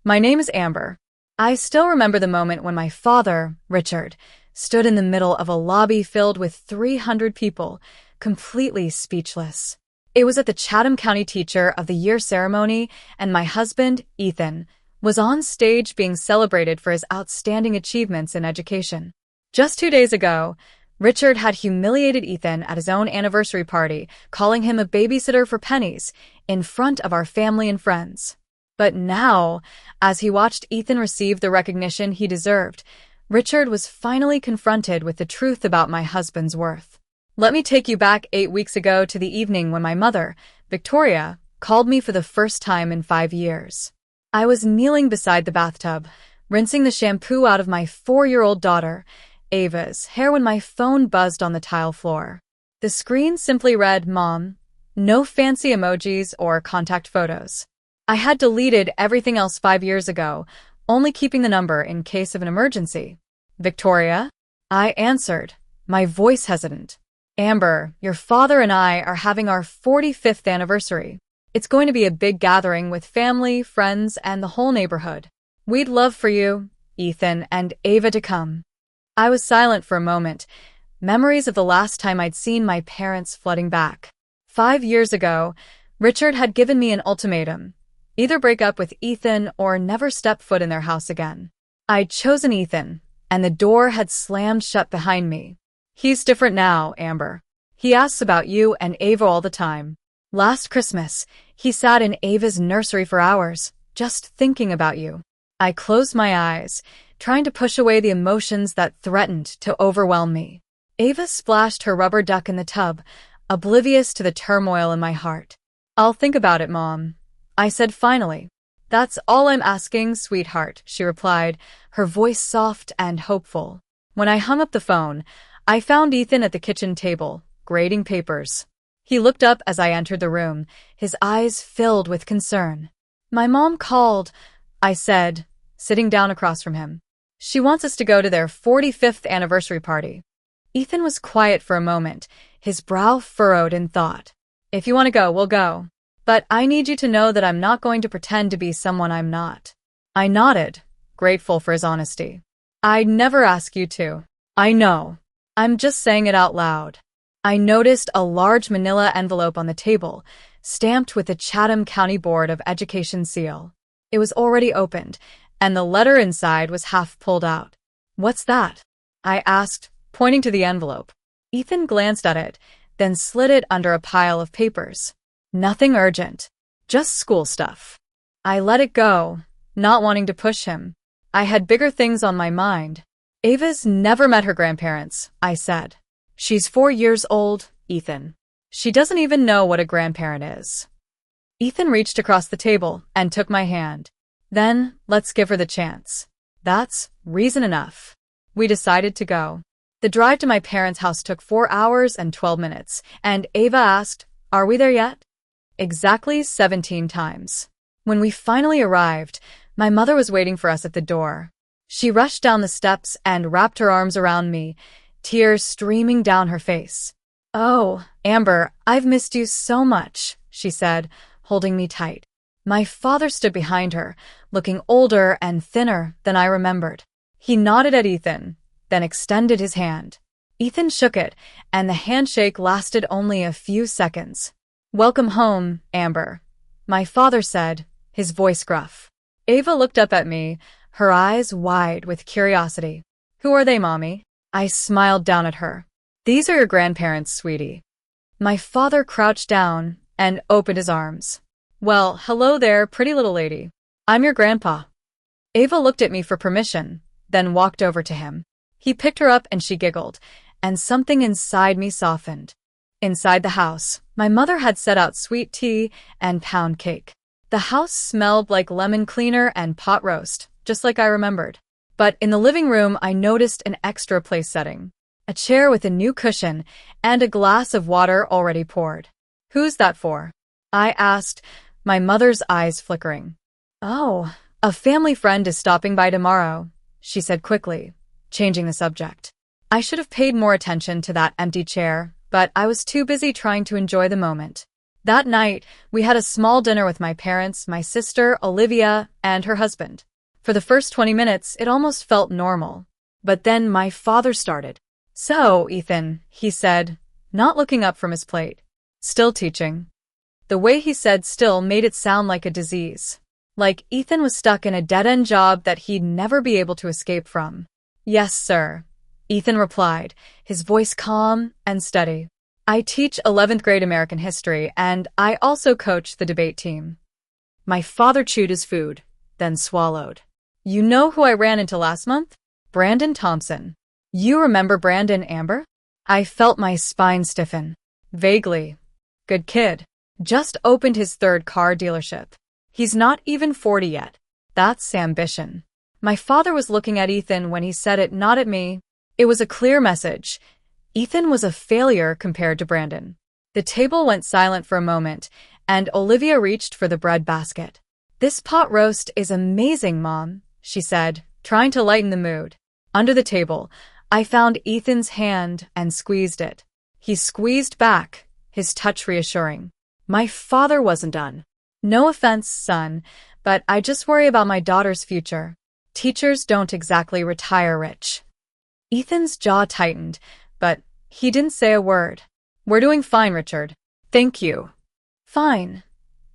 My name is Amber. I still remember the moment when my father, Richard, stood in the middle of a lobby filled with 300 people, completely speechless. It was at the Chatham County Teacher of the Year ceremony, and my husband, Ethan, was on stage being celebrated for his outstanding achievements in education. Just 2 days ago, Richard had humiliated Ethan at his own anniversary party, calling him a babysitter for pennies, in front of our family and friends. But now, as he watched Ethan receive the recognition he deserved, Richard was finally confronted with the truth about my husband's worth. Let me take you back 8 weeks ago to the evening when my mother, Victoria, called me for the first time in 5 years. I was kneeling beside the bathtub, rinsing the shampoo out of my 4-year-old daughter, Ava's, hair when my phone buzzed on the tile floor. The screen simply read, "Mom," no fancy emojis or contact photos. I had deleted everything else 5 years ago, only keeping the number in case of an emergency. "Victoria?" I answered, my voice hesitant. "Amber, your father and I are having our 45th anniversary. It's going to be a big gathering with family, friends, and the whole neighborhood. We'd love for you, Ethan, and Ava to come." I was silent for a moment, memories of the last time I'd seen my parents flooding back. 5 years ago, Richard had given me an ultimatum: either break up with Ethan or never step foot in their house again. I'd chosen Ethan, and the door had slammed shut behind me. "He's different now, Amber. He asks about you and Ava all the time. Last Christmas, he sat in Ava's nursery for hours, just thinking about you." I closed my eyes, trying to push away the emotions that threatened to overwhelm me. Ava splashed her rubber duck in the tub, oblivious to the turmoil in my heart. "I'll think about it, Mom," I said finally. "That's all I'm asking, sweetheart," she replied, her voice soft and hopeful. When I hung up the phone, I found Ethan at the kitchen table, grading papers. He looked up as I entered the room, his eyes filled with concern. "My mom called," I said, sitting down across from him. "She wants us to go to their 45th anniversary party." Ethan was quiet for a moment, his brow furrowed in thought. "If you want to go, we'll go. But I need you to know that I'm not going to pretend to be someone I'm not." I nodded, grateful for his honesty. "I'd never ask you to." "I know. I'm just saying it out loud." I noticed a large manila envelope on the table, stamped with the Chatham County Board of Education seal. It was already opened, and the letter inside was half pulled out. "What's that?" I asked, pointing to the envelope. Ethan glanced at it, then slid it under a pile of papers. "Nothing urgent. Just school stuff." I let it go, not wanting to push him. I had bigger things on my mind. "Ava's never met her grandparents," I said. "She's 4 years old, Ethan. She doesn't even know what a grandparent is." Ethan reached across the table and took my hand. "Then, let's give her the chance. That's reason enough." We decided to go. The drive to my parents' house took 4 hours and 12 minutes, and Ava asked, "Are we there yet?" Exactly 17 times. When we finally arrived, my mother was waiting for us at the door. She rushed down the steps and wrapped her arms around me, tears streaming down her face. "Oh, Amber, I've missed you so much," she said, holding me tight. My father stood behind her, looking older and thinner than I remembered. He nodded at Ethan, then extended his hand. Ethan shook it, and the handshake lasted only a few seconds. "Welcome home, Amber," my father said, his voice gruff. Ava looked up at me, her eyes wide with curiosity. "Who are they, Mommy?" I smiled down at her. "These are your grandparents, sweetie." My father crouched down and opened his arms. "Well, hello there, pretty little lady. I'm your grandpa." Ava looked at me for permission, then walked over to him. He picked her up and she giggled, and something inside me softened. Inside the house, my mother had set out sweet tea and pound cake. The house smelled like lemon cleaner and pot roast, just like I remembered. But in the living room, I noticed an extra place setting. A chair with a new cushion and a glass of water already poured. "Who's that for?" I asked, my mother's eyes flickering. "Oh, a family friend is stopping by tomorrow," she said quickly, changing the subject. I should have paid more attention to that empty chair, but I was too busy trying to enjoy the moment. That night, we had a small dinner with my parents, my sister, Olivia, and her husband. For the first 20 minutes, it almost felt normal. But then my father started. "So, Ethan," he said, not looking up from his plate. "Still teaching?" The way he said still made it sound like a disease. Like Ethan was stuck in a dead-end job that he'd never be able to escape from. "Yes, sir," Ethan replied, his voice calm and steady. "I teach 11th grade American history, and I also coach the debate team." My father chewed his food, then swallowed. "You know who I ran into last month? Brandon Thompson. You remember Brandon, Amber?" I felt my spine stiffen. Vaguely. "Good kid. Just opened his third car dealership. He's not even 40 yet. That's ambition." My father was looking at Ethan when he said it, not at me. It was a clear message. Ethan was a failure compared to Brandon. The table went silent for a moment, and Olivia reached for the bread basket. "This pot roast is amazing, Mom," she said, trying to lighten the mood. Under the table, I found Ethan's hand and squeezed it. He squeezed back, his touch reassuring. My father wasn't done. "No offense, son, but I just worry about my daughter's future. Teachers don't exactly retire rich." Ethan's jaw tightened, but he didn't say a word. "We're doing fine, Richard. Thank you." "Fine,"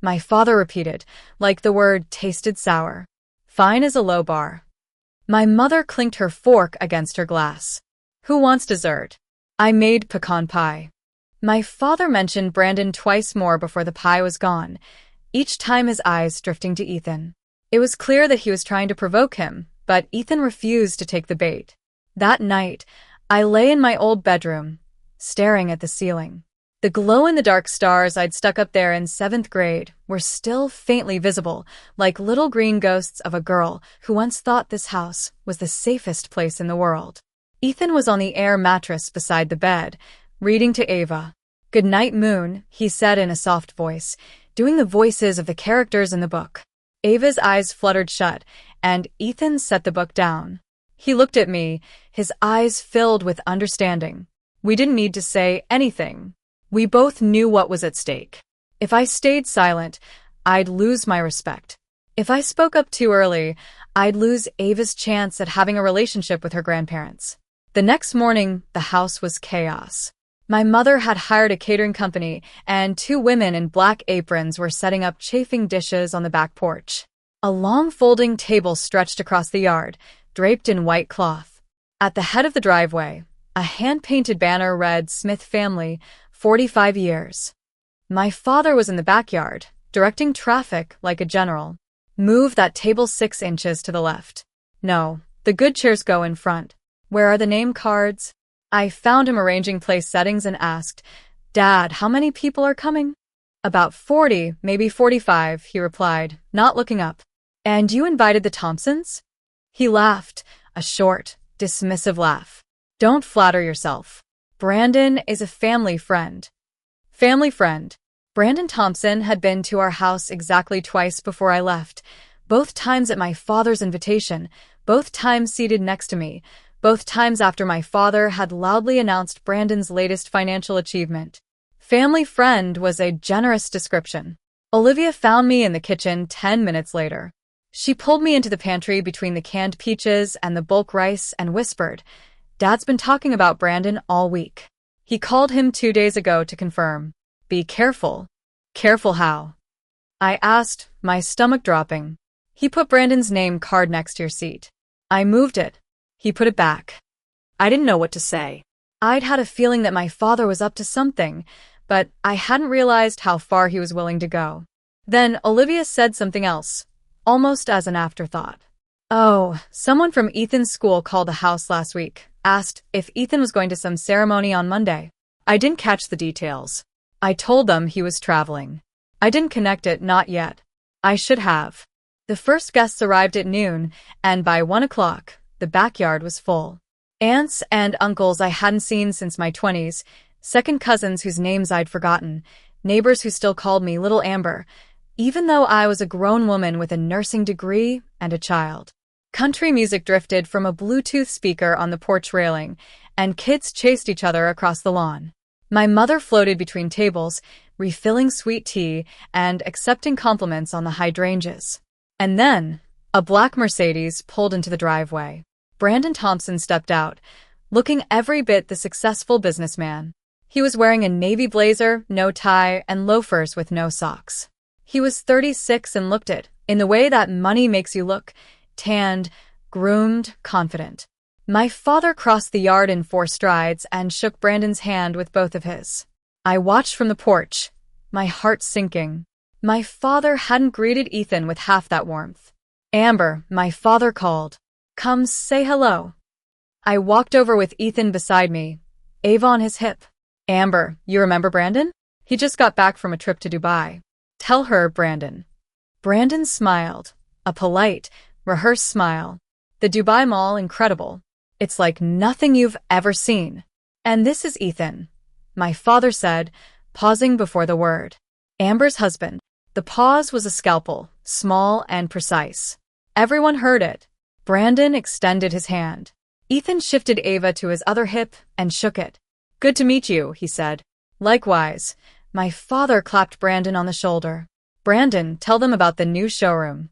my father repeated, like the word tasted sour. "Fine is a low bar." My mother clinked her fork against her glass. "Who wants dessert?" I made pecan pie. My father mentioned Brandon twice more before the pie was gone, each time his eyes drifting to Ethan. It was clear that he was trying to provoke him, but Ethan refused to take the bait. That night, I lay in my old bedroom, staring at the ceiling. The glow-in-the-dark stars I'd stuck up there in 7th grade were still faintly visible, like little green ghosts of a girl who once thought this house was the safest place in the world. Ethan was on the air mattress beside the bed, reading to Ava. "Good night, Moon," he said in a soft voice, doing the voices of the characters in the book. Ava's eyes fluttered shut, and Ethan set the book down. He looked at me, his eyes filled with understanding. We didn't need to say anything. We both knew what was at stake. If I stayed silent, I'd lose my respect. If I spoke up too early, I'd lose Ava's chance at having a relationship with her grandparents. The next morning, the house was chaos. My mother had hired a catering company, and 2 women in black aprons were setting up chafing dishes on the back porch. A long folding table stretched across the yard, draped in white cloth. At the head of the driveway, a hand-painted banner read "Smith Family, 45 years." My father was in the backyard, directing traffic like a general. "Move that table 6 inches to the left. No, the good chairs go in front. Where are the name cards?" I found him arranging place settings and asked, "Dad, how many people are coming?" "About 40, maybe 45, he replied, not looking up. "And you invited the Thompsons?" He laughed, a short, dismissive laugh. "Don't flatter yourself. Brandon is a family friend." Family friend. Brandon Thompson had been to our house exactly twice before I left, both times at my father's invitation, both times seated next to me, both times after my father had loudly announced Brandon's latest financial achievement. Family friend was a generous description. Olivia found me in the kitchen 10 minutes later. She pulled me into the pantry between the canned peaches and the bulk rice and whispered, "Dad's been talking about Brandon all week. He called him 2 days ago to confirm. Be careful." "Careful how?" I asked, my stomach dropping. "He put Brandon's name card next to your seat." I moved it. He put it back. I didn't know what to say. I'd had a feeling that my father was up to something, but I hadn't realized how far he was willing to go. Then Olivia said something else, almost as an afterthought. "Oh, someone from Ethan's school called the house last week, asked if Ethan was going to some ceremony on Monday." I didn't catch the details. I told them he was traveling. I didn't connect it, not yet. I should have. The first guests arrived at noon, and by 1 o'clock, the backyard was full. Aunts and uncles I hadn't seen since my 20s, second cousins whose names I'd forgotten, neighbors who still called me Little Amber, even though I was a grown woman with a nursing degree and a child. Country music drifted from a Bluetooth speaker on the porch railing, and kids chased each other across the lawn. My mother floated between tables, refilling sweet tea and accepting compliments on the hydrangeas. And then, a black Mercedes pulled into the driveway. Brandon Thompson stepped out, looking every bit the successful businessman. He was wearing a navy blazer, no tie, and loafers with no socks. He was 36 and looked it, in the way that money makes you look, tanned, groomed, confident. My father crossed the yard in 4 strides and shook Brandon's hand with both of his. I watched from the porch, my heart sinking. My father hadn't greeted Ethan with half that warmth. Amber, my father called. Come say hello. I walked over with Ethan beside me, Ava on his hip. Amber, you remember Brandon? He just got back from a trip to Dubai. Tell her, Brandon. Brandon smiled, a polite, rehearsed smile. The Dubai Mall, incredible. It's like nothing you've ever seen. And this is Ethan, my father said, pausing before the word. Amber's husband. The pause was a scalpel, small and precise. Everyone heard it. Brandon extended his hand. Ethan shifted Ava to his other hip and shook it. Good to meet you, he said. Likewise. My father clapped Brandon on the shoulder. Brandon, tell them about the new showroom.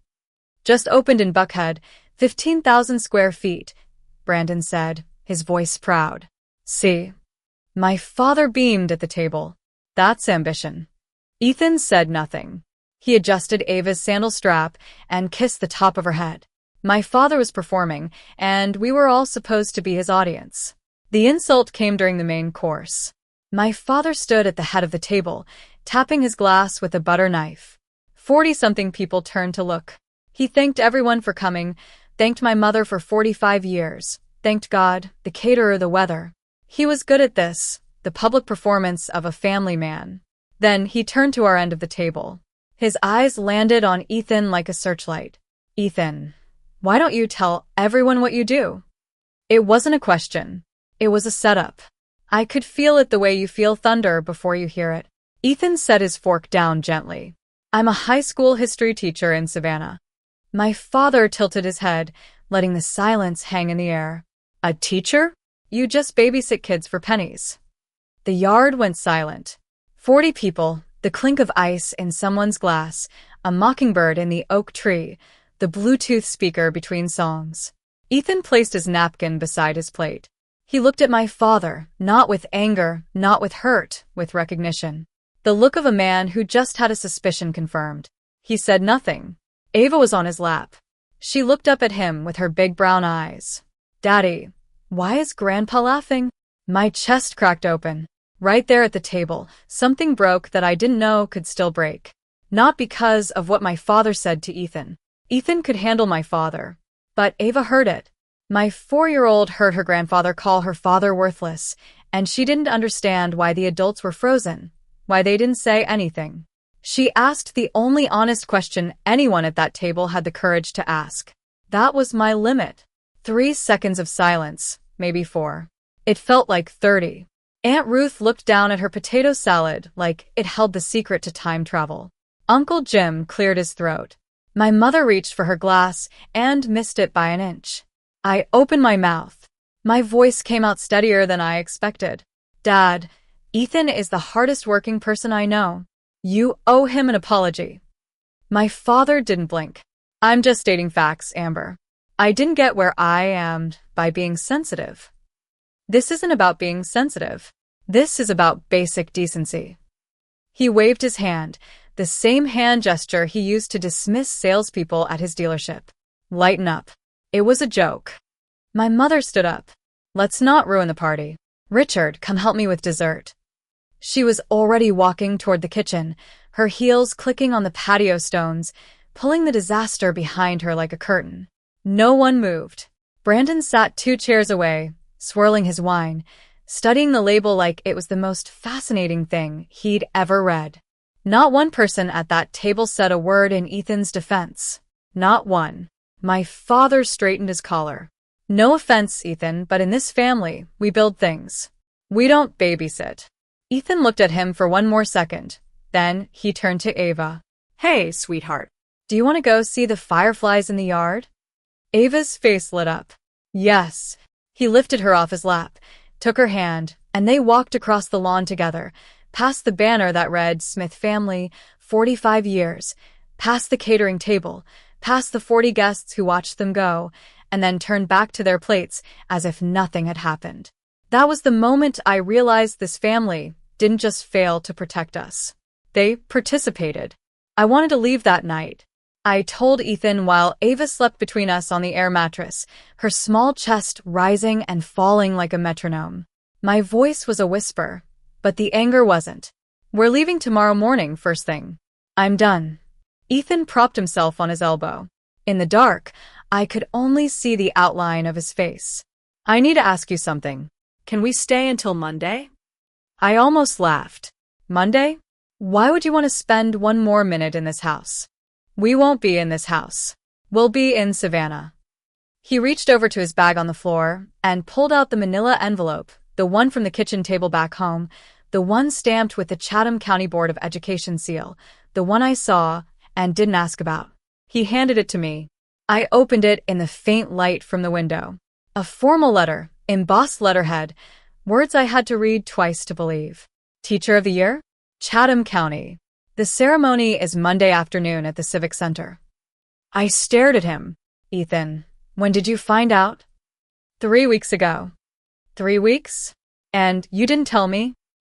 Just opened in Buckhead, 15,000 square feet, Brandon said, his voice proud. See? My father beamed at the table. That's ambition. Ethan said nothing. He adjusted Ava's sandal strap and kissed the top of her head. My father was performing, and we were all supposed to be his audience. The insult came during the main course. My father stood at the head of the table, tapping his glass with a butter knife. 40-something people turned to look. He thanked everyone for coming, thanked my mother for 45 years, thanked God, the caterer, the weather. He was good at this, the public performance of a family man. Then he turned to our end of the table. His eyes landed on Ethan like a searchlight. Ethan, why don't you tell everyone what you do? It wasn't a question. It was a setup. I could feel it the way you feel thunder before you hear it. Ethan set his fork down gently. I'm a high school history teacher in Savannah. My father tilted his head, letting the silence hang in the air. A teacher? You just babysit kids for pennies. The yard went silent. 40 people, the clink of ice in someone's glass, a mockingbird in the oak tree, the Bluetooth speaker between songs. Ethan placed his napkin beside his plate. He looked at my father, not with anger, not with hurt, with recognition. The look of a man who just had a suspicion confirmed. He said nothing. Ava was on his lap. She looked up at him with her big brown eyes. Daddy, why is Grandpa laughing? My chest cracked open. Right there at the table, something broke that I didn't know could still break. Not because of what my father said to Ethan. Ethan could handle my father. But Ava heard it. My 4-year-old heard her grandfather call her father worthless, and she didn't understand why the adults were frozen, why they didn't say anything. She asked the only honest question anyone at that table had the courage to ask. That was my limit. 3 seconds of silence, maybe 4. It felt like 30. Aunt Ruth looked down at her potato salad like it held the secret to time travel. Uncle Jim cleared his throat. My mother reached for her glass and missed it by an inch. I opened my mouth. My voice came out steadier than I expected. Dad, Ethan is the hardest working person I know. You owe him an apology. My father didn't blink. I'm just stating facts, Amber. I didn't get where I am by being sensitive. This isn't about being sensitive. This is about basic decency. He waved his hand, the same hand gesture he used to dismiss salespeople at his dealership. Lighten up. It was a joke. My mother stood up. Let's not ruin the party. Richard, come help me with dessert. She was already walking toward the kitchen, her heels clicking on the patio stones, pulling the disaster behind her like a curtain. No one moved. Brandon sat 2 chairs away, swirling his wine, studying the label like it was the most fascinating thing he'd ever read. Not one person at that table said a word in Ethan's defense. Not one. My father straightened his collar. No offense, Ethan, but in this family, we build things. We don't babysit. Ethan looked at him for 1 more second. Then he turned to Ava. Hey, sweetheart. Do you want to go see the fireflies in the yard? Ava's face lit up. Yes. He lifted her off his lap, took her hand, and they walked across the lawn together, past the banner that read Smith Family, 45 years, past the catering table, past the 40 guests who watched them go, and then turned back to their plates as if nothing had happened. That was the moment I realized this family didn't just fail to protect us. They participated. I wanted to leave that night. I told Ethan while Ava slept between us on the air mattress, her small chest rising and falling like a metronome. My voice was a whisper, but the anger wasn't. We're leaving tomorrow morning, first thing. I'm done. Ethan propped himself on his elbow. In the dark, I could only see the outline of his face. I need to ask you something. Can we stay until Monday? I almost laughed. Monday? Why would you want to spend one more minute in this house? We won't be in this house. We'll be in Savannah. He reached over to his bag on the floor and pulled out the manila envelope, the one from the kitchen table back home, the one stamped with the Chatham County Board of Education seal, the one I saw and didn't ask about. He handed it to me. I opened it in the faint light from the window. A formal letter, embossed letterhead, words I had to read twice to believe. Teacher of the Year? Chatham County. The ceremony is Monday afternoon at the Civic Center. I stared at him. Ethan, when did you find out? 3 weeks ago. 3 weeks? And you didn't tell me?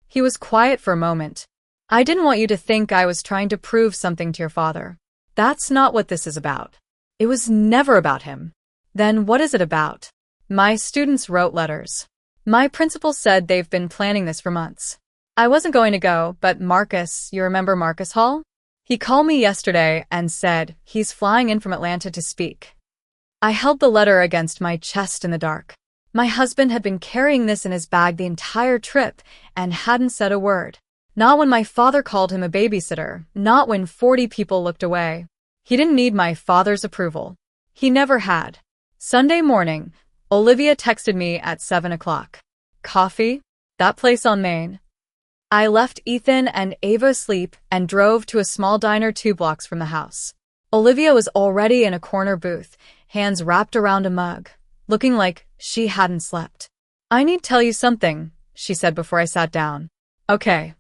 He was quiet for a moment. I didn't want you to think I was trying to prove something to your father. That's not what this is about. It was never about him. Then what is it about? My students wrote letters. My principal said they've been planning this for months. I wasn't going to go, but Marcus, you remember Marcus Hall? He called me yesterday and said he's flying in from Atlanta to speak. I held the letter against my chest in the dark. My husband had been carrying this in his bag the entire trip and hadn't said a word. Not when my father called him a babysitter, not when 40 people looked away. He didn't need my father's approval. He never had. Sunday morning, Olivia texted me at 7 o'clock. Coffee? That place on Main. I left Ethan and Ava asleep and drove to a small diner 2 blocks from the house. Olivia was already in a corner booth, hands wrapped around a mug, looking like she hadn't slept. I need to tell you something, she said before I sat down. Okay.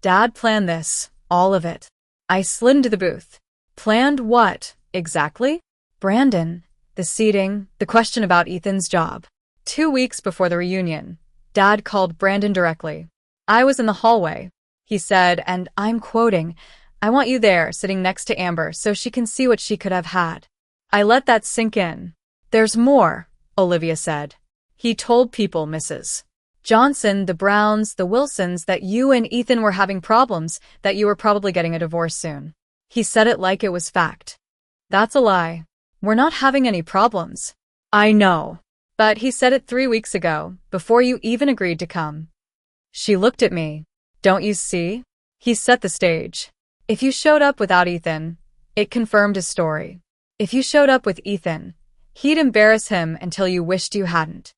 Dad planned this, all of it. I slid into the booth. Planned what, exactly? Brandon, the seating, the question about Ethan's job. 2 weeks before the reunion, Dad called Brandon directly. I was in the hallway. He said, and I'm quoting, I want you there, sitting next to Amber so she can see what she could have had. I let that sink in. There's more, Olivia said. He told people, Mrs. Johnson, the Browns, the Wilsons, that you and Ethan were having problems, that you were probably getting a divorce soon. He said it like it was fact. That's a lie. We're not having any problems. I know. But he said it 3 weeks ago, before you even agreed to come. She looked at me. Don't you see? He set the stage. If you showed up without Ethan, it confirmed his story. If you showed up with Ethan, he'd embarrass him until you wished you hadn't.